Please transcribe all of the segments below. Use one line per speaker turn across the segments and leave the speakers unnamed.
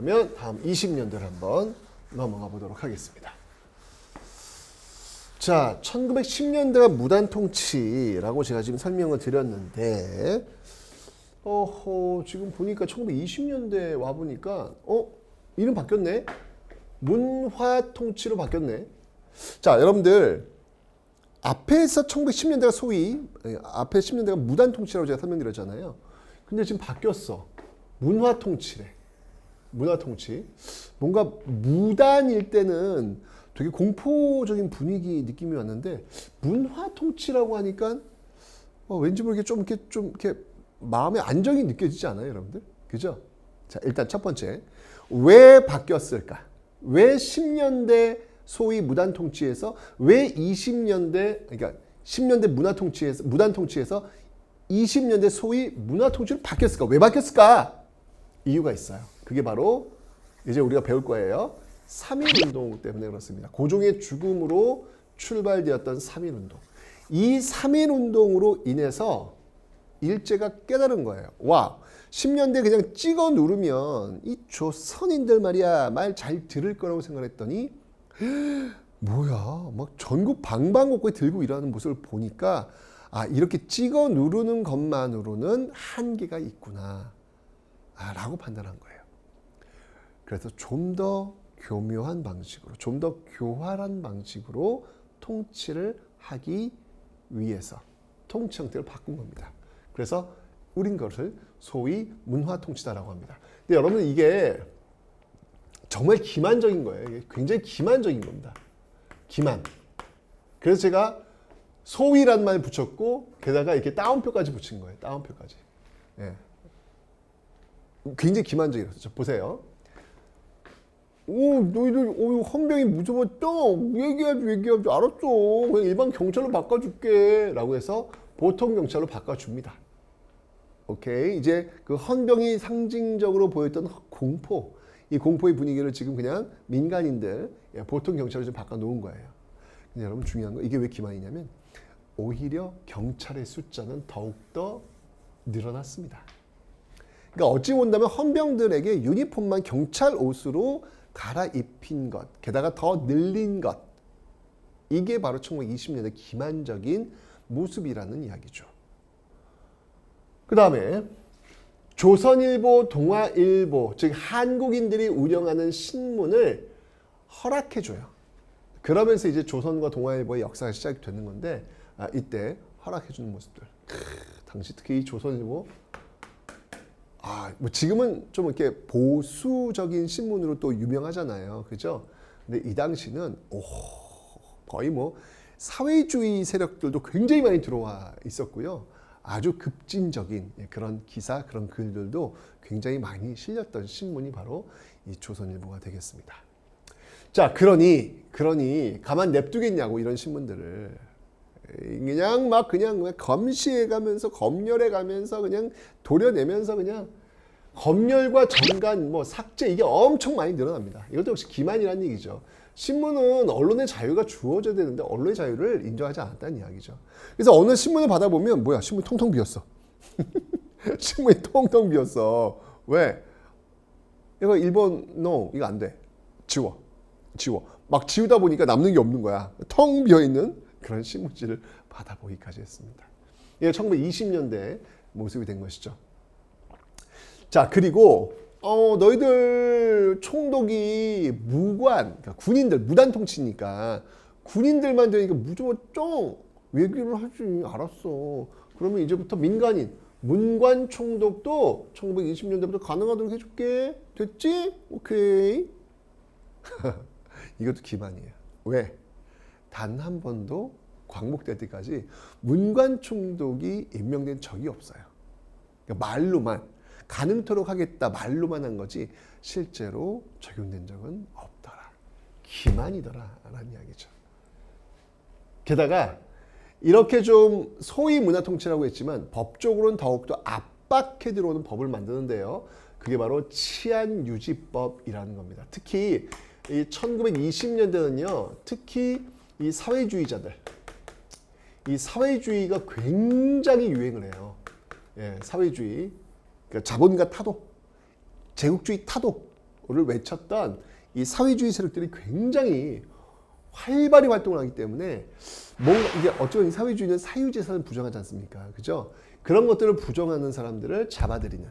그러면 다음 20년대를 한번 넘어가 보도록 하겠습니다. 자, 1910년대가 무단 통치라고 제가 지금 설명을 드렸는데, 지금 보니까 1920년대 와 보니까, 이름 바뀌었네? 문화 통치로 바뀌었네. 자, 여러분들, 앞에서 1910년대가 소위, 앞에 10년대가 무단 통치라고 제가 설명드렸잖아요. 근데 지금 바뀌었어. 문화 통치래. 문화 통치. 뭔가 무단일 때는 되게 공포적인 분위기 느낌이 왔는데 문화 통치라고 하니까 왠지 모르게 좀 이렇게 마음의 안정이 느껴지지 않아요, 여러분들? 그죠? 자, 일단 첫 번째. 왜 바뀌었을까? 왜 10년대 소위 무단 통치에서 왜 20년대 그러니까 10년대 무단 통치에서 20년대 소위 문화 통치로 바뀌었을까? 왜 바뀌었을까? 이유가 있어요. 그게 바로 이제 우리가 배울 거예요. 3.1운동 때문에 그렇습니다. 고종의 죽음으로 출발되었던 3.1운동. 이 3.1운동으로 인해서 일제가 깨달은 거예요. 와, 10년대 그냥 찍어 누르면 이 조선인들 말이야 말 잘 들을 거라고 생각했더니 뭐야 막 전국 방방곡곡에 들고 일하는 모습을 보니까 이렇게 찍어 누르는 것만으로는 한계가 있구나 라고 판단한 거예요. 그래서 좀 더 교묘한 방식으로 좀 더 교활한 방식으로 통치를 하기 위해서 통치 형태를 바꾼 겁니다. 그래서 우린 것을 소위 문화 통치다라고 합니다. 근데 여러분 이게 정말 기만적인 거예요. 이게 굉장히 기만적인 겁니다. 기만. 그래서 제가 소위란 말 붙였고 게다가 이렇게 따옴표까지 붙인 거예요. 따옴표까지. 예. 굉장히 기만적이라서 보세요. 너희들 헌병이 무서웠죠? 얘기하지 알았어. 그냥 일반 경찰로 바꿔줄게 라고 해서 보통 경찰로 바꿔줍니다. 오케이. 이제 그 헌병이 상징적으로 보였던 공포, 이 공포의 분위기를 지금 그냥 민간인들 보통 경찰로 좀 바꿔놓은 거예요. 근데 여러분 중요한 거 이게 왜 기만이냐면 오히려 경찰의 숫자는 더욱더 늘어났습니다. 그러니까 어찌 본다면 헌병들에게 유니폼만 경찰 옷으로 갈아입힌 것, 게다가 더 늘린 것, 이게 바로 1920년대 기만적인 모습이라는 이야기죠. 그 다음에 조선일보, 동아일보, 즉 한국인들이 운영하는 신문을 허락해줘요. 그러면서 이제 조선과 동아일보의 역사가 시작되는 건데 이때 허락해주는 모습들. 당시 특히 이 조선일보 뭐 지금은 좀 이렇게 보수적인 신문으로 또 유명하잖아요. 그죠? 근데 이 당시는 거의 뭐 사회주의 세력들도 굉장히 많이 들어와 있었고요. 아주 급진적인 그런 기사, 그런 글들도 굉장히 많이 실렸던 신문이 바로 이 조선일보가 되겠습니다. 자, 그러니 가만 냅두겠냐고 이런 신문들을 그냥 검시해가면서 검열해가면서 그냥 도려내면서 그냥 검열과 정간 삭제 이게 엄청 많이 늘어납니다. 이것도 역시 기만이라는 얘기죠. 신문은 언론의 자유가 주어져야 되는데 언론의 자유를 인정하지 않았다는 이야기죠. 그래서 어느 신문을 받아보면 뭐야 신문이 텅텅 비었어. 신문이 텅텅 비었어. 왜? 이거 일본어 이거 안 돼. 지워. 막 지우다 보니까 남는 게 없는 거야. 텅 비어있는 그런 신문지를 받아보기까지 했습니다. 이게 1920년대 모습이 된 것이죠. 자, 그리고 너희들 총독이 그러니까 군인들 무단 통치니까 군인들만 되니까 무조건 얘기를 하지. 알았어. 그러면 이제부터 민간인 문관 총독도 1920년대부터 가능하도록 해줄게. 됐지? 오케이. 이것도 기만이에요. 왜? 단 한 번도 광복될 때까지 문관 총독이 임명된 적이 없어요. 그러니까 말로만 가능토록 하겠다 말로만 한 거지 실제로 적용된 적은 없더라. 기만이더라 라는 이야기죠. 게다가 이렇게 좀 소위 문화통치라고 했지만 법적으로는 더욱더 압박해 들어오는 법을 만드는데요. 그게 바로 치안유지법이라는 겁니다. 특히 이 1920년대는요. 특히 이 사회주의자들, 이 사회주의가 굉장히 유행을 해요. 예, 사회주의, 그러니까 자본가 타도, 제국주의 타도, 외쳤던 이 사회주의 세력들이 굉장히 활발히 활동을 하기 때문에 뭔가 이게 어쩌면 사회주의는 사유재산을 부정하지 않습니까? 그죠? 그런 것들을 부정하는 사람들을 잡아들이는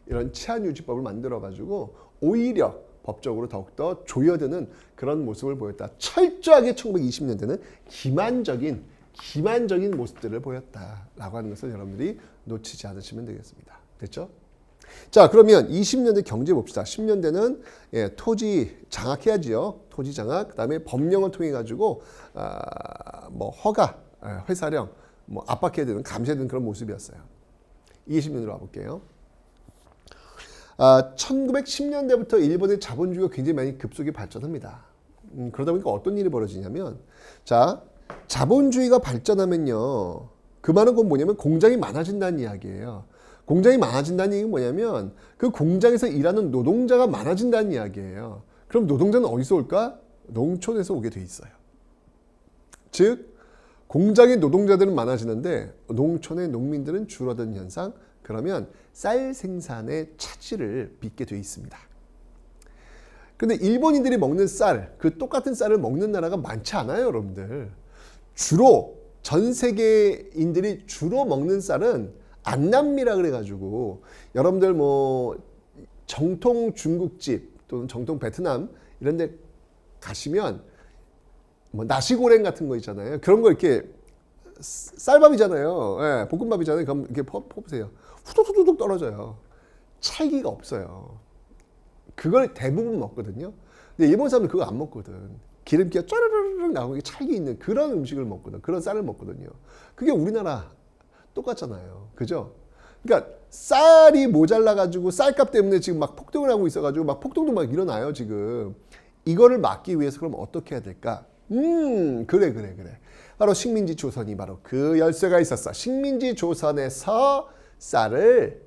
이런 치안유지법을 만들어가지고 오히려 법적으로 더욱더 조여드는 그런 모습을 보였다. 철저하게 1920년대는 기만적인 모습들을 보였다라고 하는 것을 여러분들이 놓치지 않으시면 되겠습니다. 됐죠? 자, 그러면 20년대 경제 봅시다. 10년대는 토지 장악해야지요. 토지 장악. 그다음에 법령을 통해 가지고 뭐 허가, 회사령, 뭐 압박해야 되는, 감시해야 되는 그런 모습이었어요. 20년으로 와볼게요. 1910년대부터 일본의 자본주의가 굉장히 많이 급속히 발전합니다. 그러다 보니까 어떤 일이 벌어지냐면, 자, 자본주의가 발전하면요, 그 말은 건 뭐냐면 공장이 많아진다는 이야기예요. 공장이 많아진다는 얘기는 뭐냐면 그 공장에서 일하는 노동자가 많아진다는 이야기예요. 그럼 노동자는 어디서 올까? 농촌에서 오게 돼 있어요. 즉 공장의 노동자들은 많아지는데 농촌의 농민들은 줄어드는 현상. 그러면 쌀 생산의 차질을 빚게 돼 있습니다. 근데 일본인들이 먹는 쌀, 그 똑같은 쌀을 먹는 나라가 많지 않아요, 여러분들. 주로 전 세계인들이 주로 먹는 쌀은 안남미라 그래가지고 여러분들 뭐 정통 중국집 또는 정통 베트남 이런 데 가시면 뭐 나시고랭 같은 거 있잖아요. 그런 거 이렇게 쌀밥이잖아요. 예, 볶음밥이잖아요. 그럼 이렇게 퍼보세요. 후두둑 떨어져요. 찰기가 없어요. 그걸 대부분 먹거든요. 근데 일본 사람들 그거 안 먹거든. 기름기가 쫘르르르 나오는 찰기 있는 그런 음식을 먹거든. 그런 쌀을 먹거든요. 그게 우리나라 똑같잖아요. 그죠? 그러니까 쌀이 모자라가지고 쌀값 때문에 지금 막 폭등을 하고 있어가지고 막 폭동도 막 일어나요, 지금. 이거를 막기 위해서 그럼 어떻게 해야 될까? 그래. 바로 식민지 조선이 바로 그 열쇠가 있었어. 식민지 조선에서 쌀을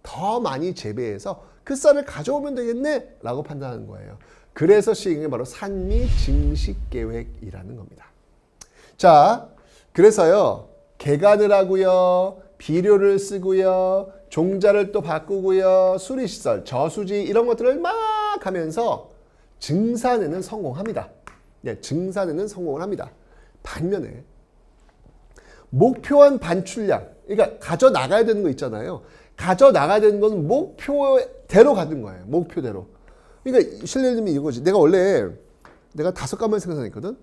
더 많이 재배해서 그 쌀을 가져오면 되겠네? 라고 판단하는 거예요. 그래서 시행이 바로 산미 증식 계획이라는 겁니다. 자, 그래서요. 개간을 하고요. 비료를 쓰고요. 종자를 또 바꾸고요. 수리시설, 저수지 이런 것들을 막 하면서 증산에는 성공합니다. 네, 증산에는 성공을 합니다. 반면에 목표한 반출량, 그러니까 가져나가야 되는 거 있잖아요. 가져나가야 되는 건 목표대로 가는 거예요. 목표대로. 그러니까 실례님이 이거지. 내가 5가마를 생산했거든.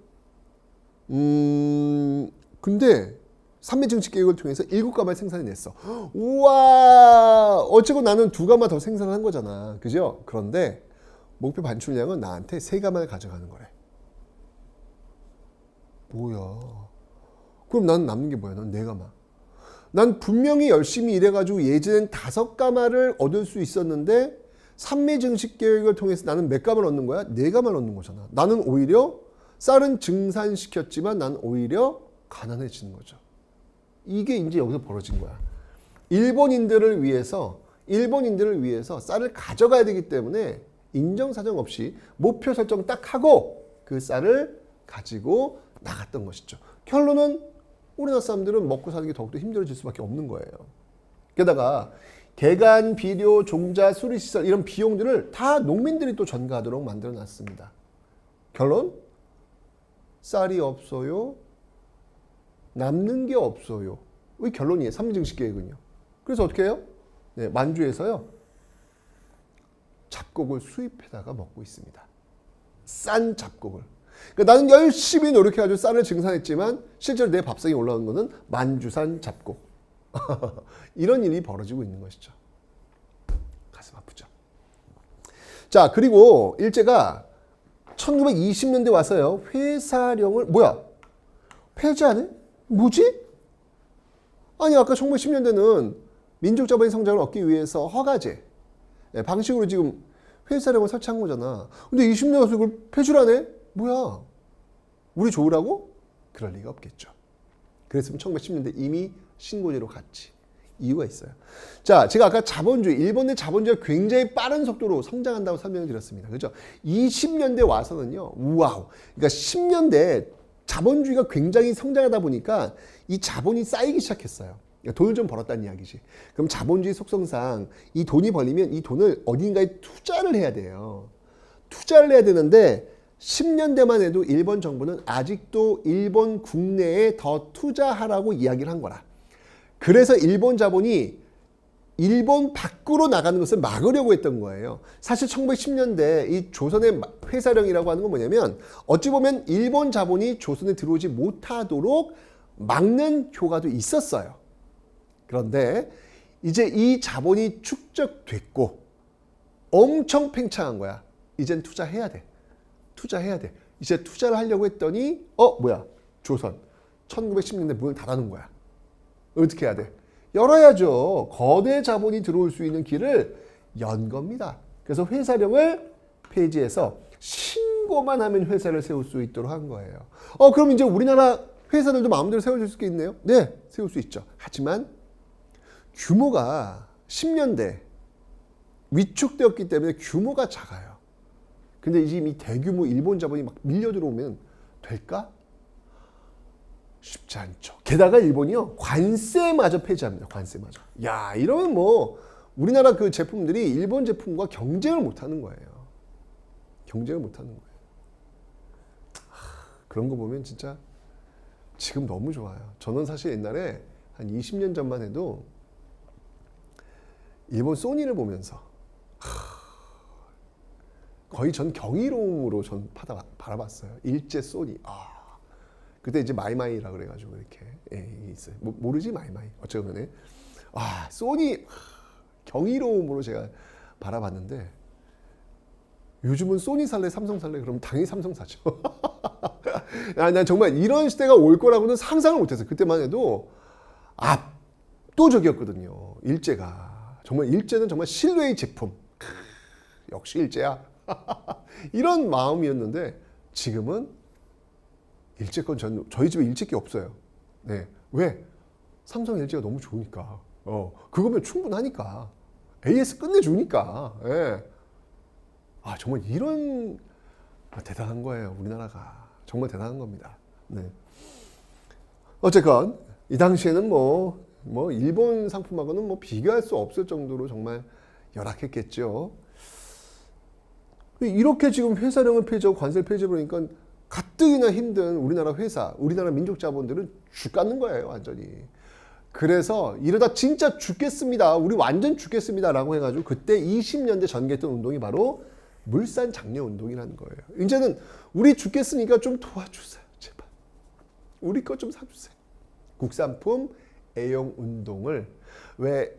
근데 산미 증식 계획을 통해서 7가마를 생산해냈어. 우와! 어쨌건 나는 2가마 더 생산한 거잖아. 그죠? 그런데 목표 반출량은 나한테 3가마를 가져가는 거래. 뭐야? 그럼 난 남는 게 뭐야? 난 4가마. 난 분명히 열심히 일해가지고 예전엔 5가마를 얻을 수 있었는데 산미 증식 계획을 통해서 나는 몇 가마를 얻는 거야? 4가마를 얻는 거잖아. 나는 오히려 쌀은 증산시켰지만 난 오히려 가난해지는 거죠. 이게 이제 여기서 벌어진 거야. 일본인들을 위해서 쌀을 가져가야 되기 때문에 인정사정 없이 목표 설정 딱 하고 그 쌀을 가지고 나갔던 것이죠. 결론은 우리나라 사람들은 먹고 사는 게 더욱더 힘들어질 수밖에 없는 거예요. 게다가 개간, 비료, 종자, 수리시설 이런 비용들을 다 농민들이 또 전가하도록 만들어 놨습니다. 결론? 쌀이 없어요. 남는 게 없어요. 이 결론이에요. 산미증식 계획은요. 그래서 어떻게 해요? 네, 만주에서요. 잡곡을 수입해다가 먹고 있습니다. 싼 잡곡을. 그러니까 나는 열심히 노력해가지고 쌀을 증산했지만 실제로 내 밥상에 올라온 거는 만주산 잡곡. 이런 일이 벌어지고 있는 것이죠. 가슴 아프죠. 자, 그리고 일제가 1920년대 와서요. 회사령을 폐지하네? 뭐지? 아니 아까 1910년대는 민족자본의 성장을 얻기 위해서 허가제 방식으로 지금 회사령을 설치한 거잖아. 근데 20년 와서 이걸 폐지하네? 뭐야? 우리 좋으라고? 그럴 리가 없겠죠. 그랬으면 1910년대 이미 신고제로 갔지. 이유가 있어요. 자, 제가 아까 일본의 자본주의가 굉장히 빠른 속도로 성장한다고 설명을 드렸습니다. 그죠? 20년대 와서는요, 우와우. 그러니까 10년대 자본주의가 굉장히 성장하다 보니까 이 자본이 쌓이기 시작했어요. 돈을 좀 벌었다는 이야기지. 그럼 자본주의 속성상 이 돈이 벌리면 이 돈을 어딘가에 투자를 해야 돼요. 투자를 해야 되는데 10년대만 해도 일본 정부는 아직도 일본 국내에 더 투자하라고 이야기를 한 거라. 그래서 일본 자본이 일본 밖으로 나가는 것을 막으려고 했던 거예요. 사실 1910년대 이 조선의 회사령이라고 하는 건 뭐냐면 어찌 보면 일본 자본이 조선에 들어오지 못하도록 막는 효과도 있었어요. 그런데 이제 이 자본이 축적됐고 엄청 팽창한 거야. 이젠 투자해야 돼. 투자해야 돼. 이제 투자를 하려고 했더니 뭐야? 조선 1910년대 문을 닫아놓은 거야. 어떻게 해야 돼? 열어야죠. 거대 자본이 들어올 수 있는 길을 연 겁니다. 그래서 회사령을 폐지해서 신고만 하면 회사를 세울 수 있도록 한 거예요. 그럼 이제 우리나라 회사들도 마음대로 세워줄 수 있네요? 네, 세울 수 있죠. 하지만 규모가 10년대 위축되었기 때문에 규모가 작아요. 근데 이제 이 대규모 일본 자본이 막 밀려 들어오면 될까? 쉽지 않죠. 게다가 일본이요, 관세마저 폐지합니다. 관세마저. 야, 이러면 뭐 우리나라 그 제품들이 일본 제품과 경쟁을 못하는 거예요. 경쟁을 못하는 거예요. 그런 거 보면 진짜 지금 너무 좋아요. 저는 사실 옛날에 한 20년 전만 해도 일본 소니를 보면서 거의 전 경이로움으로 전 바라봤어요. 일제 소니. 그때 이제 마이마이라 그래가지고 이렇게 있어요. 모르지 마이마이. 어쩌면 소니 경이로움으로 제가 바라봤는데 요즘은 소니 살래 삼성 살래 그러면 당연히 삼성 사죠. 난 정말 이런 시대가 올 거라고는 상상을 못했어요. 그때만 해도 압도적이었거든요. 일제가 정말 일제는 정말 신뢰의 제품. 역시 일제야. 이런 마음이었는데 지금은 일제권 저희 집에 일제기 없어요. 네. 왜? 삼성 LG가 너무 좋으니까. 그거면 충분하니까. AS 끝내주니까. 네. 정말 이런 대단한 거예요. 우리나라가. 정말 대단한 겁니다. 네. 어쨌건 이 당시에는 뭐 일본 상품하고는 뭐 비교할 수 없을 정도로 정말 열악했겠죠. 이렇게 지금 회사령을 폐지하고 관세를 폐지해버리니까 가뜩이나 힘든 우리나라 회사, 우리나라 민족 자본들은 죽겠는 거예요, 완전히. 그래서 이러다 진짜 죽겠습니다. 우리 완전 죽겠습니다. 라고 해가지고 그때 20년대 전개했던 운동이 바로 물산 장려 운동이라는 거예요. 이제는 우리 죽겠으니까 좀 도와주세요. 제발. 우리 거 좀 사주세요. 국산품 애용 운동을 왜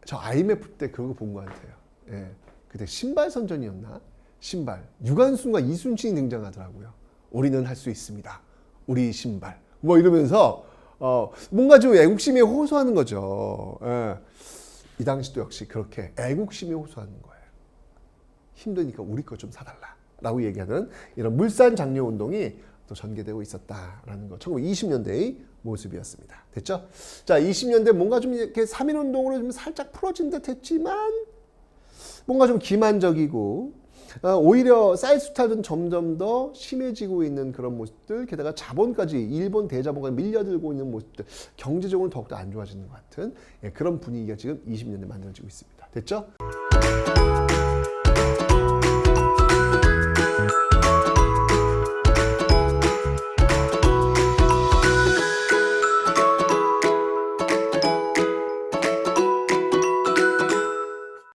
저 IMF 때 그거 본 것 같아요. 예. 그때 신발 선전이었나? 신발. 유관순과 이순신이 등장하더라고요. 우리는 할 수 있습니다. 우리 신발. 뭐 이러면서 뭔가 좀 애국심에 호소하는 거죠. 예. 이 당시도 역시 그렇게 애국심에 호소하는 거예요. 힘드니까 우리 거 좀 사달라. 라고 얘기하는 이런 물산 장려 운동이 또 전개되고 있었다라는 거. 1920년대의 모습이었습니다. 됐죠? 자, 20년대 뭔가 좀 이렇게 3.1 운동으로 좀 살짝 풀어진 듯 했지만 뭔가 좀 기만적이고 오히려 쌀수탈은 점점 더 심해지고 있는 그런 모습들, 게다가 자본까지 일본 대자본까지 밀려들고 있는 모습들, 경제적으로 더욱더 안 좋아지는 것 같은 그런 분위기가 지금 20년대 만들어지고 있습니다. 됐죠?